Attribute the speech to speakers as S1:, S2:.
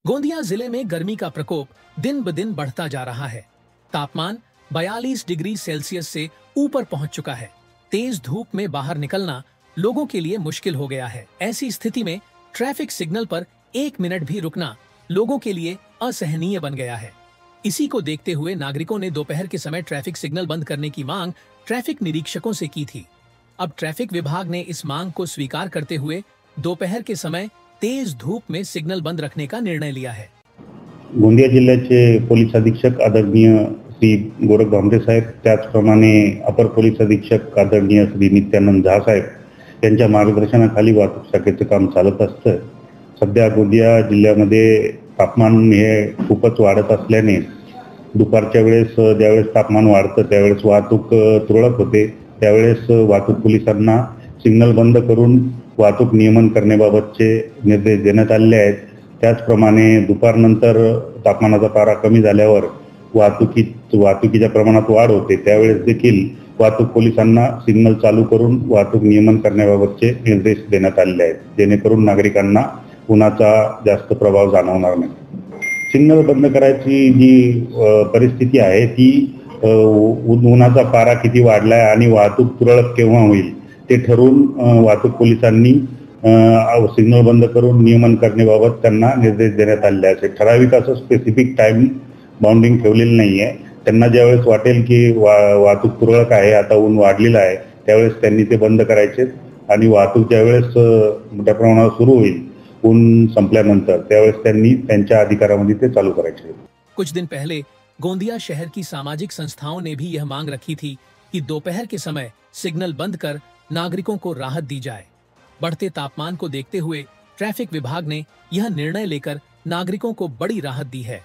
S1: गोंदिया जिले में गर्मी का प्रकोप दिन ब दिन बढ़ता जा रहा है। तापमान 42 डिग्री सेल्सियस से ऊपर पहुंच चुका है। तेज धूप में बाहर निकलना लोगों के लिए मुश्किल हो गया है। ऐसी स्थिति में ट्रैफिक सिग्नल पर 1 मिनट भी रुकना लोगों के लिए असहनीय बन गया है। इसी को देखते हुए नागरिकों ने दोपहर के समय ट्रैफिक सिग्नल बंद करने की मांग ट्रैफिक निरीक्षकों से की थी। अब ट्रैफिक विभाग ने इस मांग को स्वीकार करते हुए दोपहर के समय तेज धूप में सिग्नल बंद रखने का निर्णय लिया है।
S2: गोंदिया जिल्ह्याचे पोलीस अधीक्षक आदरणीय श्री गोरख भांबरे साहेब, त्याचप्रमाणे अपर पोलीस अधीक्षक आदरणीय श्री नित्यानंद झा साहेब यांच्या मार्गदर्शनाखाली वाहतूक शाखेचे काम चालत असतं। सध्या गोंदिया जिल्ह्यामध्ये तापमान हे खूपच वाढत असल्याने दुपारच्या वेळेस ज्यावेळेस तापमान वाढतं त्यावेळेस वाहतूक तुरळक होते। त्यावेळेस वाहतूक पोलिसांना सिग्नल बंद करून वाहतूक नियमन करण्याबाबतचे निर्देश देण्यात आले आहेत। त्याचप्रमाणे दुपारनंतर तापमानाचा पारा कमी झाल्यावर वाहतुकीच्या प्रमाणात वाढ होते, त्यावेळेस देखील वाहतूक पोलिसांना सिग्नल चालू करून वाहतूक नियमन करण्याबाबतचे निर्देश देण्यात आले आहेत, जेणेकरून नागरिकांना उन्हाचा जास्त प्रभाव जाणवणार नाही। सिग्नल बंद करायची जी परिस्थिती आहे ती उन्हाचा पारा किती वाढलाय आणि वाहतूक तुरळक केव्हा होईल ते ठरवून वाहतूक पोलिसांनी सिग्नल बंद करून नियमन करण्याबाबत त्यांना निर्देश देण्यात आले आहेत। ठराविक असं स्पेसिफिक टाइम बाउंडिंग ठेवलेलं नाहीये। त्यांना ज्यावेळेस वाटेल की वाहतूक तुरळक आहे, आता ऊन वाढलेलं आहे, त्यावेळेस त्यांनी ते बंद करायचे आणि वाहतूक ज्यावेळेस मोठ्या प्रमाणावर सुरू होईल ऊन संपल्यानंतर त्यावेळेस त्यांनी त्यांच्या अधिकारामध्ये ते चालू करायचे।
S1: कुछ दिन पहले गोंदिया शहर की सामाजिक संस्थाओं ने भी यह मांग रखी थी कि दोपहर के समय सिग्नल बंद कर नागरिकों को राहत दी जाए। बढ़ते तापमान को देखते हुए ट्रैफिक विभाग ने यह निर्णय लेकर नागरिकों को बड़ी राहत दी है।